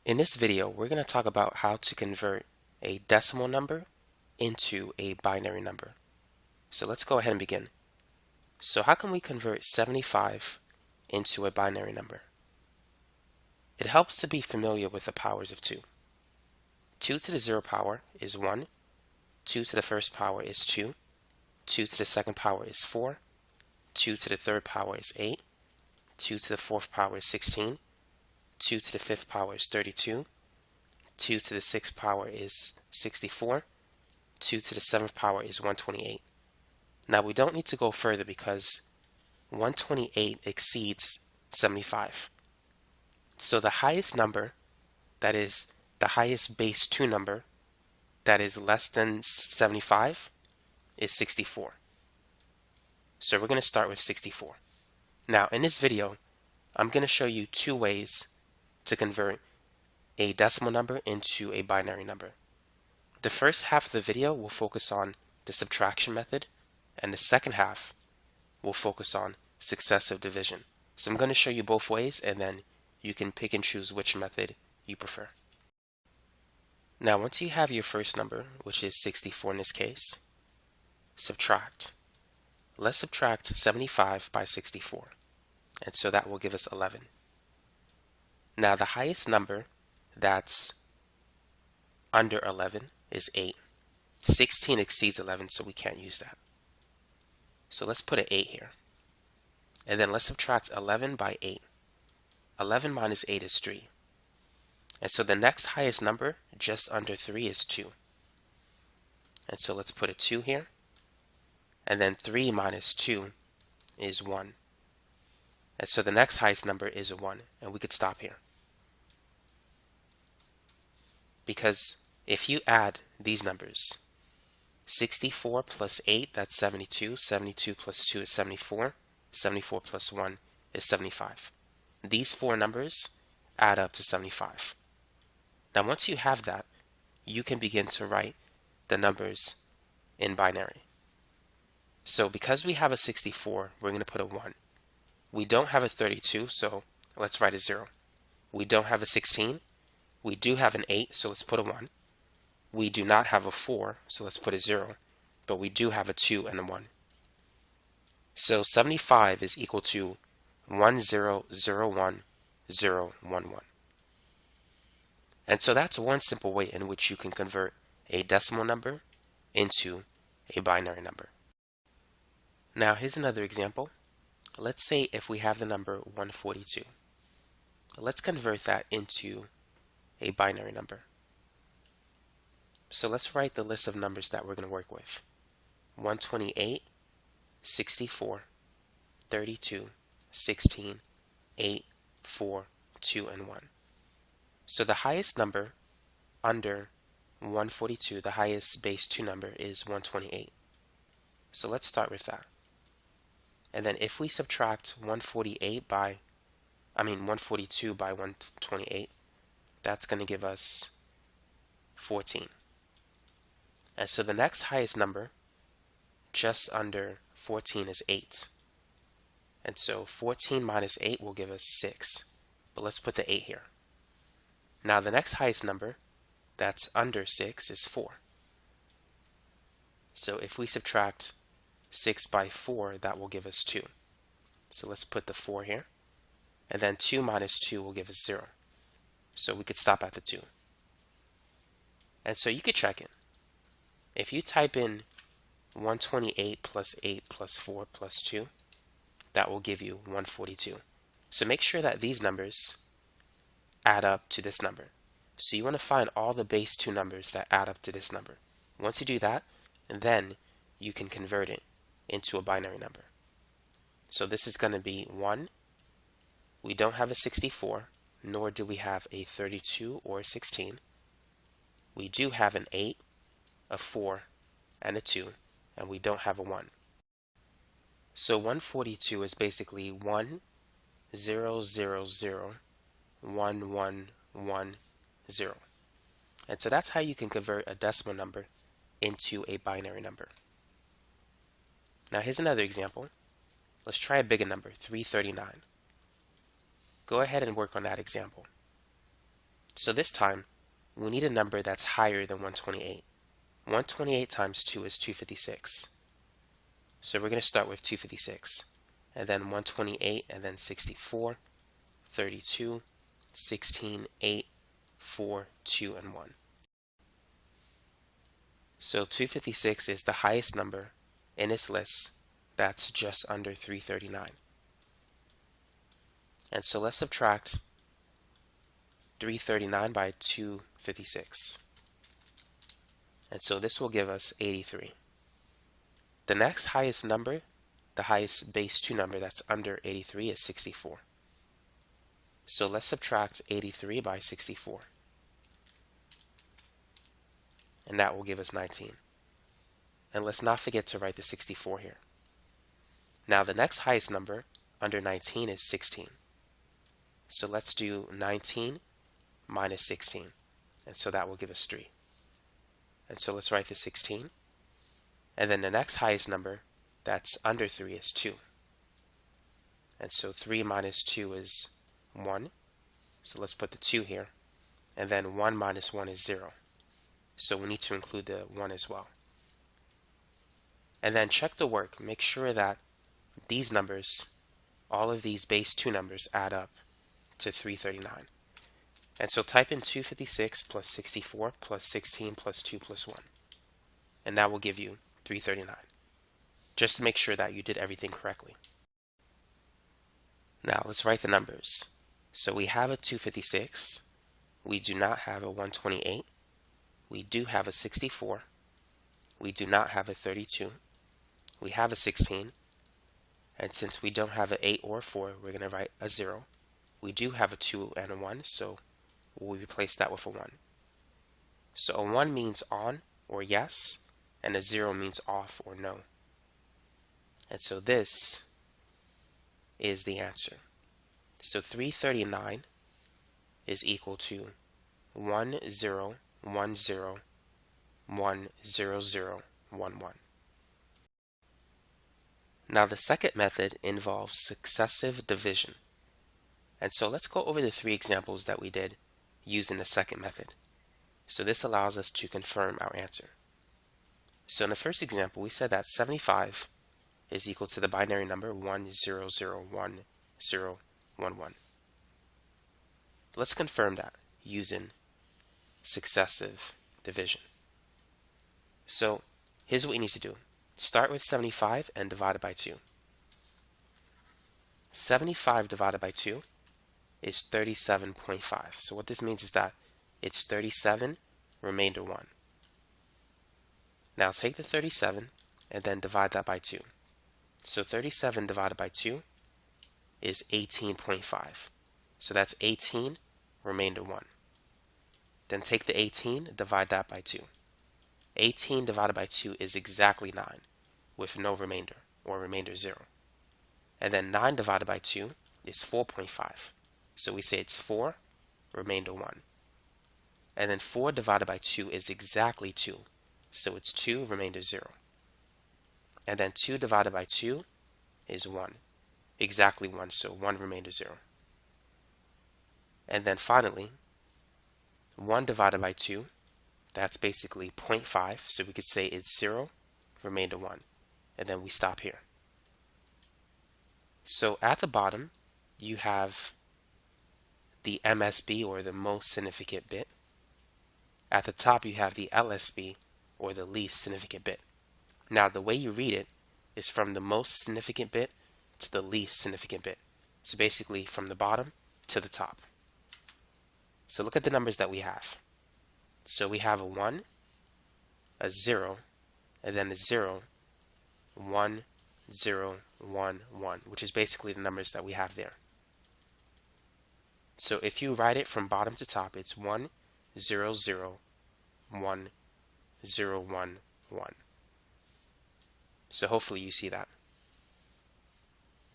In this video, we're going to talk about how to convert a decimal number into a binary number. So let's go ahead and begin. So how can we convert 75 into a binary number? It helps to be familiar with the powers of 2. 2 to the 0 power is 1, 2 to the first power is 2, 2 to the second power is 4, 2 to the third power is 8, 2 to the fourth power is 16, 2 to the fifth power is 32, 2 to the sixth power is 64, 2 to the seventh power is 128. Now we don't need to go further because 128 exceeds 75. So the highest number, that is the highest base 2 number that is less than 75 is 64. So we're going to start with 64. Now in this video, I'm going to show you 2 ways to convert a decimal number into a binary number. The first half of the video will focus on the subtraction method, and the second half will focus on successive division. So I'm going to show you both ways, and then you can pick and choose which method you prefer. Now once you have your first number, which is 64 in this case, subtract. Let's subtract 75 by 64, and so that will give us 11. Now the highest number that's under 11 is 8. 16 exceeds 11, so we can't use that. So let's put an 8 here. And then let's subtract 11 by 8. 11 minus 8 is 3. And so the next highest number just under 3 is 2. And so let's put a 2 here. And then 3 minus 2 is 1. And so the next highest number is a 1, and we could stop here. Because if you add these numbers, 64 plus 8, that's 72, 72 plus 2 is 74, 74 plus 1 is 75. These 4 numbers add up to 75. Now once you have that, you can begin to write the numbers in binary. So because we have a 64, we're going to put a 1. We don't have a 32, so let's write a 0. We don't have a 16. We do have an 8, so let's put a 1. We do not have a 4, so let's put a 0. But we do have a 2 and a 1. So 75 is equal to 1001011. And so that's one simple way in which you can convert a decimal number into a binary number. Now here's another example. Let's say if we have the number 142. Let's convert that into a binary number. So let's write the list of numbers that we're going to work with. 128, 64, 32, 16, 8, 4, 2, and 1. So the highest number under 142, the highest base 2 number is 128. So let's start with that. And then if we subtract 142 by 128, that's going to give us 14. And so the next highest number just under 14 is 8. And so 14 minus 8 will give us 6. But let's put the 8 here. Now the next highest number that's under 6 is 4. So if we subtract 6 by 4, that will give us 2. So let's put the 4 here. And then 2 minus 2 will give us 0. So we could stop at the 2. And so you could check it. If you type in 128 plus 8 plus 4 plus 2, that will give you 142. So make sure that these numbers add up to this number. So you want to find all the base 2 numbers that add up to this number. Once you do that, then you can convert it into a binary number. So this is going to be 1. We don't have a 64, nor do we have a 32 or a 16. We do have an 8, a 4, and a 2, and we don't have a 1. So 142 is basically 1, 0, 0, 0, 1, 1, 1, 0. And so that's how you can convert a decimal number into a binary number. Now here's another example. Let's try a bigger number, 339. Go ahead and work on that example. So this time, we need a number that's higher than 128. 128 times 2 is 256. So we're going to start with 256, and then 128, and then 64, 32, 16, 8, 4, 2, and 1. So 256 is the highest number in this list that's just under 339. And so let's subtract 339 by 256. And so this will give us 83. The next highest number, the highest base 2 number that's under 83 is 64. So let's subtract 83 by 64. And that will give us 19. And let's not forget to write the 64 here. Now the next highest number under 19 is 16. So let's do 19 minus 16. And so that will give us 3. And so let's write the 16. And then the next highest number that's under 3 is 2. And so 3 minus 2 is 1. So let's put the 2 here. And then 1 minus 1 is 0. So we need to include the 1 as well. And then check the work. Make sure that these numbers, all of these base 2 numbers, add up to 339. And so type in 256 plus 64 plus 16 plus 2 plus 1. And that will give you 339. Just to make sure that you did everything correctly. Now let's write the numbers. So we have a 256. We do not have a 128. We do have a 64. We do not have a 32. We have a 16. And since we don't have an 8 or a 4, we're going to write a 0. We do have a 2 and a 1, so we'll replace that with a 1. So a 1 means on or yes, and a 0 means off or no. And so this is the answer. So 339 is equal to 1 0 1 0 1 0 0 1 1. Now the second method involves successive division. And so let's go over the 3 examples that we did using the second method. So this allows us to confirm our answer. So in the first example, we said that 75 is equal to the binary number 1 0 0 1 0 1 1. Let's confirm that using successive division. So here's what we need to do. Start with 75 and divide it by 2. 75 divided by 2 is 37.5. So what this means is that it's 37 remainder 1. Now take the 37 and then divide that by 2. So 37 divided by 2 is 18.5. So that's 18 remainder 1. Then take the 18, divide that by 2. 18 divided by 2 is exactly 9, with no remainder, or remainder 0. And then 9 divided by 2 is 4.5. So we say it's 4, remainder 1. And then 4 divided by 2 is exactly 2. So it's 2, remainder 0. And then 2 divided by 2 is 1. Exactly 1, so 1, remainder 0. And then finally, 1 divided by 2, that's basically 0.5. So we could say it's 0, remainder 1. And then we stop here. So at the bottom, you have the MSB, or the most significant bit. At the top, you have the LSB, or the least significant bit. Now, the way you read it is from the most significant bit to the least significant bit. So basically, from the bottom to the top. So look at the numbers that we have. So we have a 1, a 0, and then a 0, 1, 0, 1, 1, which is basically the numbers that we have there. So if you write it from bottom to top, it's 1, 0, 0, 1, 0, 1, 1. So hopefully you see that.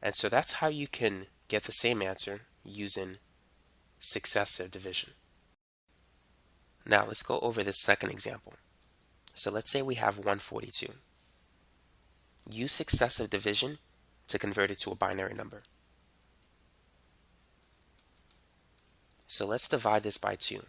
And so that's how you can get the same answer using successive division. Now let's go over this second example. So let's say we have 142. Use successive division to convert it to a binary number. So let's divide this by 2.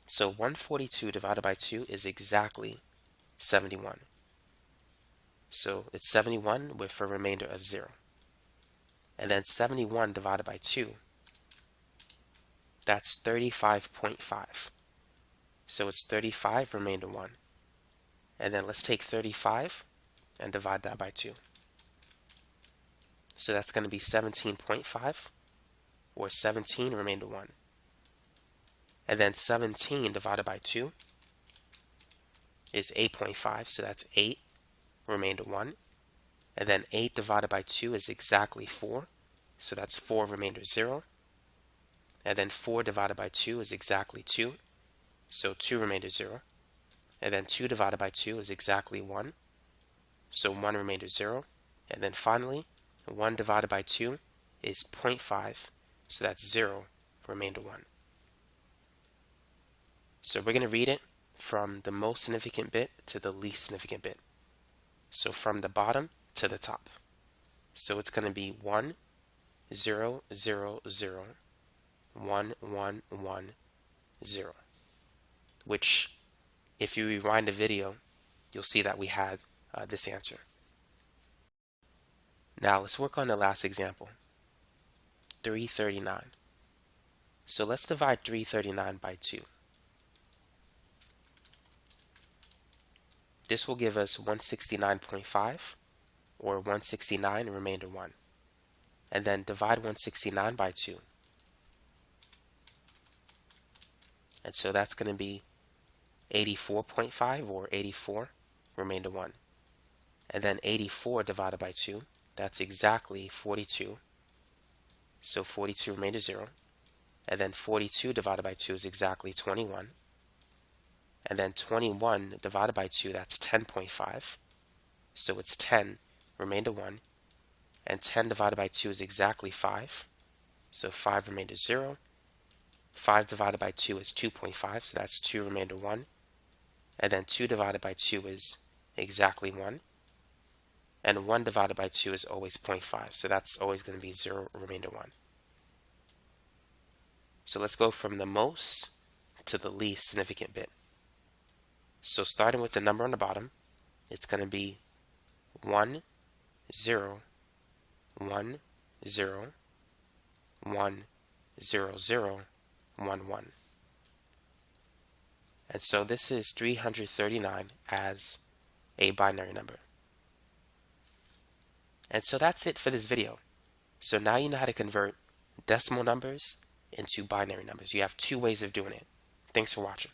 So 142 divided by 2 is exactly 71. So it's 71 with a remainder of 0. And then 71 divided by 2, that's 35.5. So it's 35 remainder 1. And then let's take 35 and divide that by 2. So that's going to be 17.5, or 17 remainder 1. And then 17 divided by 2 is 8.5, so that's 8 remainder 1. And then 8 divided by 2 is exactly 4, so that's 4 remainder 0. And then 4 divided by 2 is exactly 2, so 2 remainder 0. And then 2 divided by 2 is exactly 1, so 1 remainder 0. And then finally, 1 divided by 2 is 0.5, so that's 0 remainder 1. So we're going to read it from the most significant bit to the least significant bit. So from the bottom to the top. So it's going to be 1, 0, 0, 0, 1, 1, 1, 0. Which, if you rewind the video, you'll see that we had this answer. Now let's work on the last example, 339. So let's divide 339 by 2. This will give us 169.5, or 169 remainder 1. And then divide 169 by 2. And so that's going to be 84.5, or 84 remainder 1. And then 84 divided by 2, that's exactly 42. So 42 remainder 0. And then 42 divided by 2 is exactly 21. And then 21 divided by 2, that's 10.5. So it's 10 remainder 1. And 10 divided by 2 is exactly 5. So 5 remainder 0. 5 divided by 2 is 2.5, so that's 2 remainder 1. And then 2 divided by 2 is exactly 1. And 1 divided by 2 is always 0.5, so that's always going to be 0 remainder 1. So let's go from the most to the least significant bit. So starting with the number on the bottom, it's going to be 1, 0, 1, 0, 1, 0, 0, 1, 1. And so this is 339 as a binary number. And so that's it for this video. So now you know how to convert decimal numbers into binary numbers. You have 2 ways of doing it. Thanks for watching.